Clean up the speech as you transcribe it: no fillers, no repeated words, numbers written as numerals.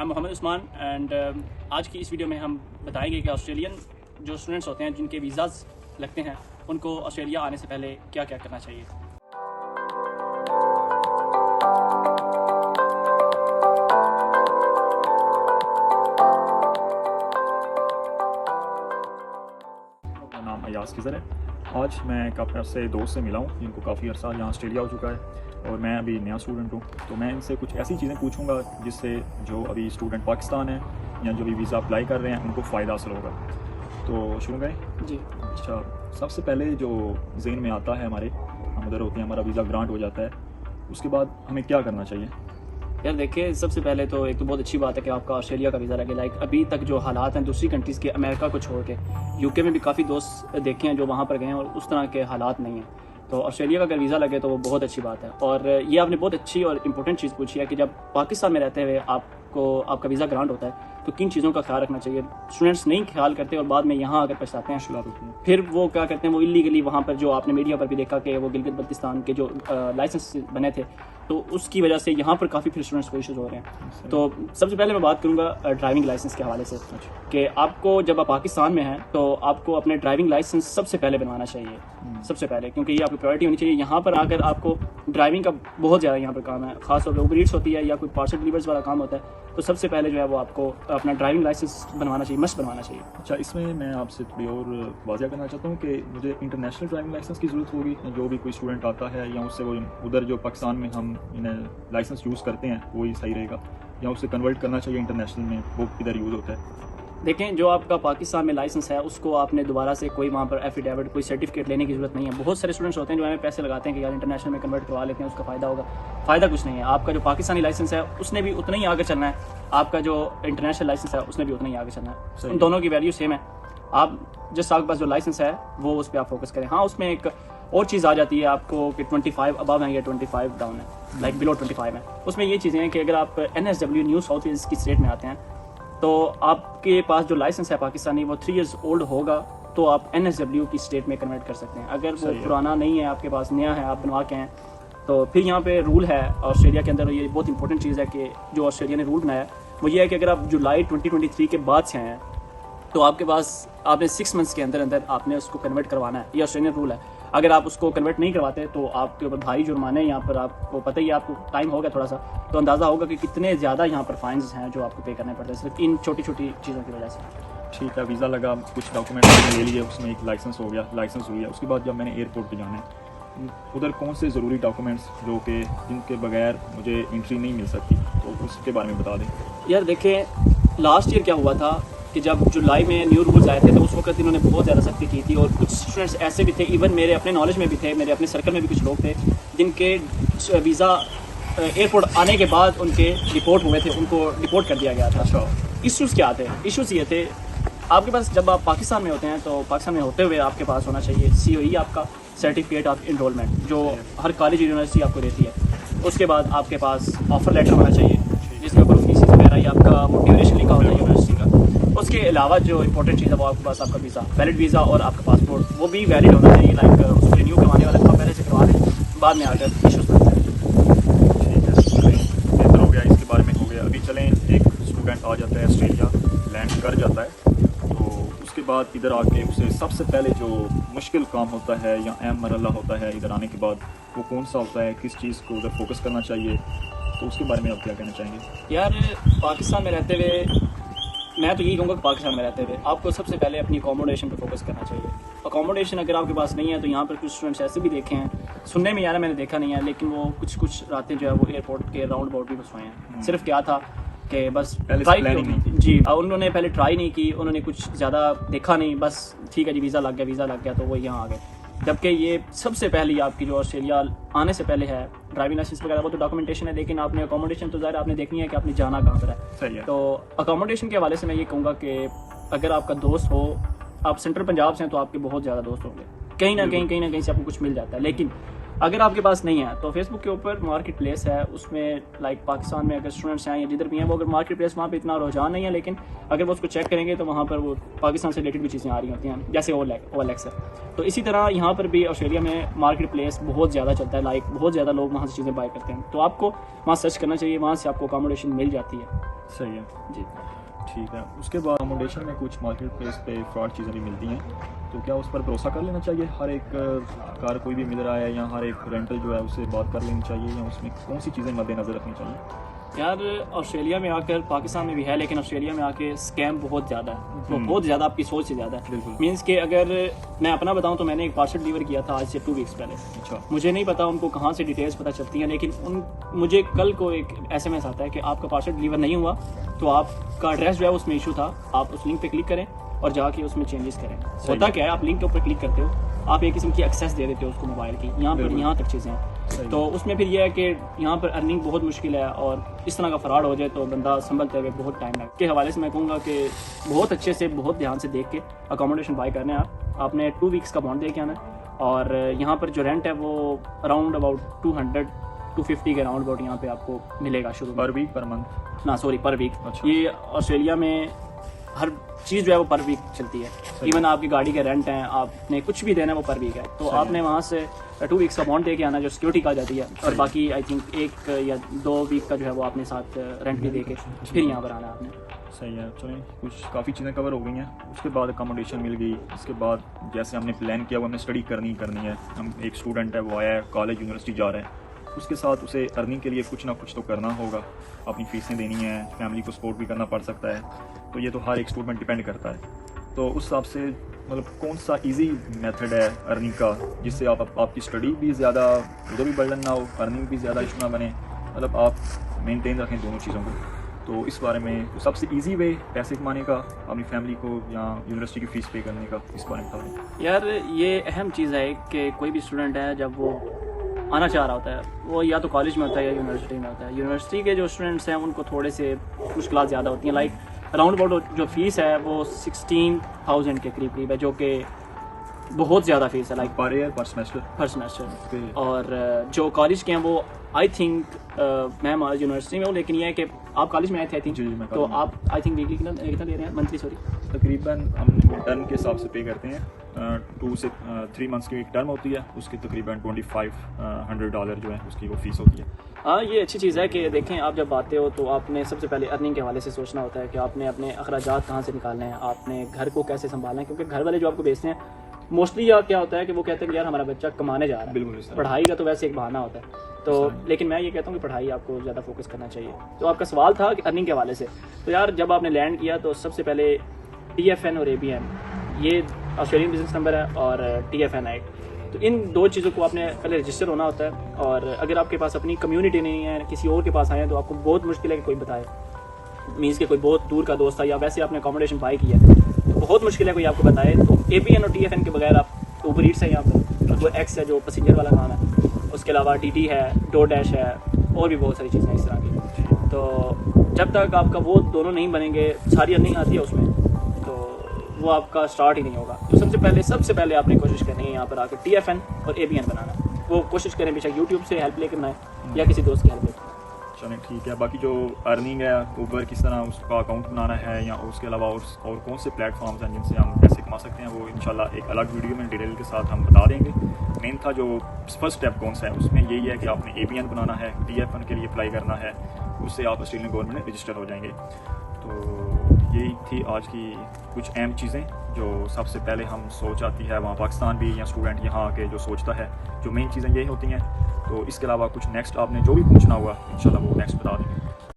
I am Mohammad Usman and आज की इस वीडियो में हम बताएंगे कि ऑस्ट्रेलियन जो स्टूडेंट्स होते हैं जिनके वीज़ाज़ लगते हैं उनको ऑस्ट्रेलिया आने से पहले क्या क्या करना चाहिए। मेरा नाम अयाज किज़र है। आज मैं एक अपने से दोस्त से मिला हूँ जिनको काफ़ी अर्सा यहाँ ऑस्ट्रेलिया हो चुका है और मैं अभी नया स्टूडेंट हूँ। तो मैं इनसे कुछ ऐसी चीज़ें पूछूंगा जिससे जो अभी स्टूडेंट पाकिस्तान है या जो भी वीज़ा अप्लाई कर रहे हैं उनको फ़ायदा हासिल होगा। तो शुरू करें जी। अच्छा, सबसे पहले जो ज़हन में आता है हमारे, हम उधर होते हैं, हमारा वीज़ा ग्रांट हो जाता है, उसके बाद हमें क्या करना चाहिए? यार देखिए, सबसे पहले तो एक तो बहुत अच्छी बात है कि आपका ऑस्ट्रेलिया का वीज़ा लगे। लाइक अभी तक जो हालात हैं दूसरी कंट्रीज़ के, अमेरिका को छोड़ के यूके में भी काफ़ी दोस्त देखे हैं जो वहाँ पर गए हैं और उस तरह के हालात नहीं हैं। तो ऑस्ट्रेलिया का अगर वीज़ा लगे तो वो बहुत अच्छी बात है। और ये आपने बहुत अच्छी और इम्पोर्टेंट चीज़ पूछी है कि जब पाकिस्तान में रहते हुए आपको आपका वीज़ा ग्रांट होता है तो किन चीज़ों का ख्याल रखना चाहिए। स्टूडेंट्स नहीं ख्याल करते और बाद में यहाँ आकर पछताते हैं। फिर वो क्या करते हैं, वो इलीगली वहाँ पर, जो आपने मीडिया पर भी देखा कि वो गिलगित बल्तिस्तान के जो लाइसेंस बने थे तो उसकी वजह से यहाँ पर काफ़ी फिर स्टूडेंट्स को इशूज़ हो रहे हैं। तो सबसे पहले मैं बात करूँगा ड्राइविंग लाइसेंस के हवाले से कि आपको जब आप पाकिस्तान में हैं तो आपको अपने ड्राइविंग लाइसेंस सबसे पहले बनवाना चाहिए, सबसे पहले, क्योंकि ये आपकी प्रायोरिटी होनी चाहिए। यहाँ पर आकर आपको ड्राइविंग का बहुत ज़्यादा यहाँ पर काम है, खासतौर पर उबर ईट्स होती है या कोई पार्सल डिलीवर्स वाला काम होता है, तो सबसे पहले जो है वो आपको अपना ड्राइविंग लाइसेंस बनवाना चाहिए, मस्ट बनवाना चाहिए। अच्छा, इसमें मैं आपसे थोड़ी और वाज़ह करना चाहता हूँ कि मुझे इंटरनेशनल ड्राइविंग लाइसेंस की ज़रूरत होगी। जो भी कोई स्टूडेंट आता है या उससे वो उधर जो पाकिस्तान में हम इन्हें लाइसेंस यूज़ करते हैं वही सही रहेगा या उसे कन्वर्ट करना चाहिए इंटरनेशनल में, वो किधर यूज़ होता है? देखें, जो आपका पाकिस्तान में लाइसेंस है उसको आपने दोबारा से कोई वहाँ पर एफिडेविट, कोई सर्टिफिकेट लेने की ज़रूरत नहीं है। बहुत सारे स्टूडेंट्स होते हैं जो हमें पैसे लगाते हैं कि यार इंटरनेशनल में कन्वर्ट करवा लेते हैं, उसका फ़ायदा होगा। फ़ायदा कुछ नहीं है। आपका जो पाकिस्तानी लाइसेंस है उसने भी उतना ही आगे चलना है, आपका जो इंटरनेशनल लाइसेंस है उसने भी उतना ही आगे चलना है। उन दोनों की वैल्यू सेम है। आप जिस आपके पास जो लाइसेंस है वो उस पर आप फोकस करें। हाँ, उसमें एक और चीज़ आ जाती है आपको कि 25 अबव है या 25 डाउन है, लाइक बिलो 25 है। उसमें ये चीज़ें हैं कि अगर आप NSW न्यू साउथ वेल्स की स्टेट में आते हैं तो आपके पास जो लाइसेंस है पाकिस्तानी वो 3 years ओल्ड होगा तो आप NSW की स्टेट में कन्वर्ट कर सकते हैं। अगर वो पुराना नहीं है, आपके पास नया है, आप बनवा के हैं, तो फिर यहाँ पे रूल है ऑस्ट्रेलिया के अंदर, ये बहुत इंपॉर्टेंट चीज़ है कि जो ऑस्ट्रेलिया ने रूल बनाया है वो ये है कि अगर आप जुलाई 2023 के बाद से हैं तो आपके पास आपने 6 months के अंदर अंदर आपने उसको कन्वर्ट करवाना है। ये ऑस्ट्रेलियन रूल है। अगर आप उसको कन्वर्ट नहीं करवाते तो आपके ऊपर भारी जुर्माने, यहाँ पर आपको पता ही है, आपको टाइम हो गया थोड़ा सा तो अंदाज़ा होगा कि कितने ज़्यादा यहाँ पर फाइन्स हैं जो आपको पे करने पड़ते हैं सिर्फ इन छोटी छोटी चीज़ों की वजह से। ठीक है, वीज़ा लगा, कुछ डॉक्यूमेंट मैंने ले लिए, उसमें एक लाइसेंस हो गया, लाइसेंस हुई है। उसके बाद जब मैंने एयरपोर्ट पे जाना है, उधर कौन से ज़रूरी डॉक्यूमेंट्स जो कि जिनके बगैर मुझे एंट्री नहीं मिल सकती, तो उसके बारे में बता दें। यार देखें, लास्ट ईयर क्या हुआ था कि जब जुलाई में न्यू रूल्स आए थे तो उस वक्त इन्होंने बहुत ज़्यादा सख्ती की थी और कुछ स्टूडेंट्स ऐसे भी थे, इवन मेरे अपने नॉलेज में भी थे, मेरे अपने सर्कल में भी कुछ लोग थे जिनके वीज़ा एयरपोर्ट आने के बाद उनके डिपोर्ट हुए थे, उनको डिपोर्ट कर दिया गया था। अच्छा, इश्यूज़ क्या थे? इश्यूज़ ये थे, आपके पास जब आप पाकिस्तान में होते हैं तो पाकिस्तान में होते हुए आपके पास होना चाहिए COE, आपका सर्टिफिकेट ऑफ इनरोलमेंट, जो हर कॉलेज यूनिवर्सिटी आपको देती है। उसके बाद आपके पास ऑफर लेटर होना चाहिए जिसके ऊपर फीस वगैरह या आपका मोटिवेशन लिखा होता है यूनिवर्सिटी का। उसके अलावा जो इंपॉर्टेंट चीज़ है वो आपके पास आपका वीज़ा, वैलिड वीज़ा और आपका पासपोर्ट, वो भी वैलिड होना चाहिए। लाइक उसको रिन्यू करवाने वाला था, पहले से करवा लें, बाद में आकर इशूज़ बनते हैं। ठीक है, बेहतर हो गया, इसके बारे में हो गया। अभी चलें, एक स्टूडेंट आ जाता है ऑस्ट्रेलिया, लैंड कर जाता है, तो उसके बाद इधर आके उसे सबसे पहले जो मुश्किल काम होता है या अहम मरहला होता है इधर आने के बाद, वो कौन सा होता है? किस चीज़ को उधर फोकस करना चाहिए, तो उसके बारे में आप क्या कहना चाहेंगे? यार पाकिस्तान में रहते हुए मैं तो यही कहूँगा कि पाकिस्तान में रहते हुए आपको सबसे पहले अपनी अकोमोडेशन पर फोकस करना चाहिए। अकोमोडेशन अगर आपके पास नहीं है तो यहाँ पर कुछ स्टूडेंट्स ऐसे भी देखे हैं, सुनने में यार मैंने देखा नहीं है, लेकिन वो कुछ रातें जो है वो एयरपोर्ट के राउंड अबाउट भी बस हुए हैं। सिर्फ क्या था कि बस ट्राई जी, उन्होंने पहले ट्राई नहीं की, उन्होंने कुछ ज़्यादा देखा नहीं, बस ठीक है जी वीज़ा लग गया तो वो यहाँ आ गए। जबकि ये सबसे पहली आपकी जो ऑस्ट्रेलिया आने से पहले है ड्राइविंग लाइसेंस वगैरह वो तो डॉक्यूमेंटेशन है, लेकिन आपने अकोमोडेशन तो ज़ाहिर आपने देखनी है कि आपने जाना कहाँ पर है। सही है। तो अकोमोडेशन के हवाले से मैं ये कहूँगा कि अगर आपका दोस्त हो, आप सेंट्रल पंजाब से हैं तो आपके बहुत ज़्यादा दोस्त होंगे, कहीं ना कहीं से आपको कुछ मिल जाता है। लेकिन अगर आपके पास नहीं है तो फेसबुक के ऊपर मार्केट प्लेस है, उसमें लाइक पाकिस्तान में अगर स्टूडेंट्स हैं या जिधर भी हैं वो अगर मार्केट प्लेस वहाँ पे इतना रुझान नहीं है, लेकिन अगर वो उसको चेक करेंगे तो वहाँ पर वो पाकिस्तान से रिलेटेड भी चीज़ें आ रही होती हैं, जैसे OLX है। तो इसी तरह यहाँ पर भी ऑस्ट्रेलिया में मार्केट प्लेस बहुत ज़्यादा चलता है, लाइक बहुत ज़्यादा लोग वहाँ से चीज़ें बाय करते हैं, तो आपको वहाँ सर्च करना चाहिए, वहाँ से आपको अकोमोडेशन मिल जाती है। सही है जी ठीक है। उसके बाद अकोमोडेशन में कुछ मार्केट प्लेस पे फ्रॉड चीज़ें भी मिलती हैं, तो क्या उस पर भरोसा कर लेना चाहिए? हर एक कार कोई भी मिल रहा है या हर एक रेंटल जो है उससे बात कर लेनी चाहिए, या उसमें कौन सी चीज़ें मद्देनज़र रखनी चाहिए? यार ऑस्ट्रेलिया में आकर, पाकिस्तान में भी है लेकिन ऑस्ट्रेलिया में आके स्कैम बहुत ज़्यादा है, वो बहुत ज़्यादा आपकी सोच से ज़्यादा है। बिल्कुल। मीन्स कि अगर मैं अपना बताऊं तो मैंने एक पार्सल डिलीवर किया था आज से 2 वीक्स पहले। अच्छा। मुझे नहीं पता उनको कहाँ से डिटेल्स पता चलती हैं, लेकिन मुझे कल को एक SMS आता है कि आपका पार्सल डिलीवर नहीं हुआ, तो आपका एड्रेस जो है उसमें इशू था, आप उस लिंक पे क्लिक करें और जाके उसमें चेंजेस करें। होता क्या है, आप लिंक के ऊपर क्लिक करते हो, आप एक किस्म की एक्सेस दे देते हो उसको मोबाइल की, यहाँ तक चीज़ें हैं। तो उसमें फिर यह है कि यहाँ पर अर्निंग बहुत मुश्किल है, और इस तरह का फ्रॉड हो जाए तो बंदा संभलते हुए बहुत टाइम लगे। के हवाले से मैं कहूँगा कि बहुत अच्छे से, बहुत ध्यान से देख के अकोमोडेशन बाय करना है। आपने 2 वीक्स का बॉन्ड दे के आना है, और यहाँ पर जो रेंट है वो अराउंड अबाउट 200-250 के अराउंड अबाउट यहाँ पे आपको मिलेगा शुरू पर वीक पर मंथ? ना सॉरी, पर वीक। अच्छा। ये ऑस्ट्रेलिया में हर चीज़ जो है वो पर वीक चलती है। इवन आपकी गाड़ी के रेंट हैं, आपने कुछ भी देना है वो पर वीक है। तो आपने वहाँ से 2 वीक्स का बॉन्ड दे के आना, जो सिक्योरिटी का जाती है, और बाकी आई थिंक 1 या 2 वीक का जो है वो अपने साथ रेंट भी दे के फिर यहाँ पर आना है आपने। सही है। चलें, कुछ काफ़ी चीज़ें कवर हो गई हैं। उसके बाद अकोमोडेशन मिल गई, उसके बाद जैसे हमने प्लान किया वो हमने स्टडी करनी है। हम एक स्टूडेंट है, वो आया है, कॉलेज यूनिवर्सिटी जा रहा है, उसके साथ उसे अर्निंग के लिए कुछ ना कुछ तो करना होगा, अपनी फीसें देनी है, फैमिली को सपोर्ट भी करना पड़ सकता है, तो ये तो हर एक स्टूडेंट डिपेंड करता है। तो उस हिसाब से मतलब कौन सा इजी मेथड है अर्निंग का, जिससे आपकी स्टडी भी ज़्यादा उधर भी बर्डन ना हो, अर्निंग भी ज़्यादा इशू ना बने, मतलब आप मेंटेन रखें दोनों चीज़ों को। तो इस बारे में सबसे इजी वे पैसे कमाने का, अपनी फैमिली को या यूनिवर्सिटी की फ़ीस पे करने का, इस बारे में बताएं। यार ये अहम चीज़ है कि कोई भी स्टूडेंट है जब वो आना चाह रहा होता है, वो या तो कॉलेज में होता है या यूनिवर्सिटी में होता है। यूनिवर्सिटी के जो स्टूडेंट्स हैं उनको थोड़े से मुश्किलात ज़्यादा होती हैं, लाइक अराउंड अबाउट जो फ़ीस है वो 16,000 के करीब है, जो कि बहुत ज़्यादा फीस है, लाइक पर ईयर पर सेमेस्टर। और जो कॉलेज के हैं वो आई थिंक मैं यूनिवर्सिटी में हूँ, लेकिन ये है कि आप कॉलेज में आए थे आई थिंक, जी, तो आप आई थिंक वीकली कितना ले रहे हैं, मंथली सॉरी? तकरीबन हम टर्म के हिसाब से पे करते हैं। 2 से 3 मंथ्स की एक टर्म होती है, उसकी तकरीबन $2,500 जो है उसकी वो फीस होती है। हाँ, ये अच्छी चीज़ है कि देखें, आप जब आते हो तो आपने सबसे पहले अर्निंग के हवाले से सोचना होता है कि आपने अपने अखराजात कहाँ से निकालने हैं, आपने घर को कैसे संभालना है, क्योंकि घर वाले जो आपको भेजते हैं मोस्टली या क्या होता है कि वो कहते हैं कि यार हमारा बच्चा कमाने जा रहा है। बिल्कुल, पढ़ाई का तो वैसे एक बहाना होता है, तो लेकिन मैं ये कहता हूँ कि पढ़ाई आपको ज़्यादा फोकस करना चाहिए। तो आपका सवाल था कि अर्निंग के हवाले से, तो यार जब आपने लैंड किया तो सबसे पहले TFN और ABN, ये ऑस्ट्रेलियन बिजनेस नंबर है, और TFN है, तो इन 2 चीज़ों को आपने पहले रजिस्टर होना होता है। और अगर आपके पास अपनी कम्युनिटी नहीं है, किसी और के पास आए हैं, तो आपको बहुत मुश्किल है कि कोई बताए, मीन्स के कोई बहुत दूर का दोस्त था या वैसे आपने अकोमोडेशन बाई किया है तो बहुत मुश्किल है कोई आपको बताए। तो ABN और TFN के बगैर आप ऊबर ईट्स है, यहाँ पर वो X है जो पैसेंजर वाला काम है, उसके अलावा DD है, DoorDash है, और भी बहुत सारी चीज़ें हैं इस तरह की। तो जब तक आपका वो दोनों नहीं बनेंगे, सारी अर्निंग आती है उसमें, तो वो आपका स्टार्ट ही नहीं होगा। तो सबसे पहले आपने कोशिश करनी है यहाँ पर आकर TFN और ABN बनाना। वो कोशिश करें बेशक यूट्यूब से हेल्प लेकर बनाए या किसी दोस्त की हेल्प लेकर। चलें ठीक है। बाकी जो अर्निंग है ऊबर किस तरह उसका अकाउंट बनाना है, या उसके अलावा और कौन से प्लेटफॉर्म्स हैं जिनसे हम पैसे कमा सकते हैं, वो इंशाल्लाह एक अलग वीडियो में डिटेल के साथ हम बता देंगे। मेन था जो फर्स्ट स्टेप कौन सा है, उसमें यही है कि आपने ABN बनाना है, TFN के लिए अप्लाई करना है, उससे आप ऑस्ट्रेलियन गवर्नमेंट में रजिस्टर हो जाएंगे। तो यही थी आज की कुछ अहम चीज़ें जो सबसे पहले हम सोच आती है वहाँ पाकिस्तान भी, या स्टूडेंट यहाँ आके जो सोचता है, जो मेन चीज़ें यही होती हैं। तो इसके अलावा कुछ नेक्स्ट आपने जो भी पूछना होगा इंशाल्लाह वो नेक्स्ट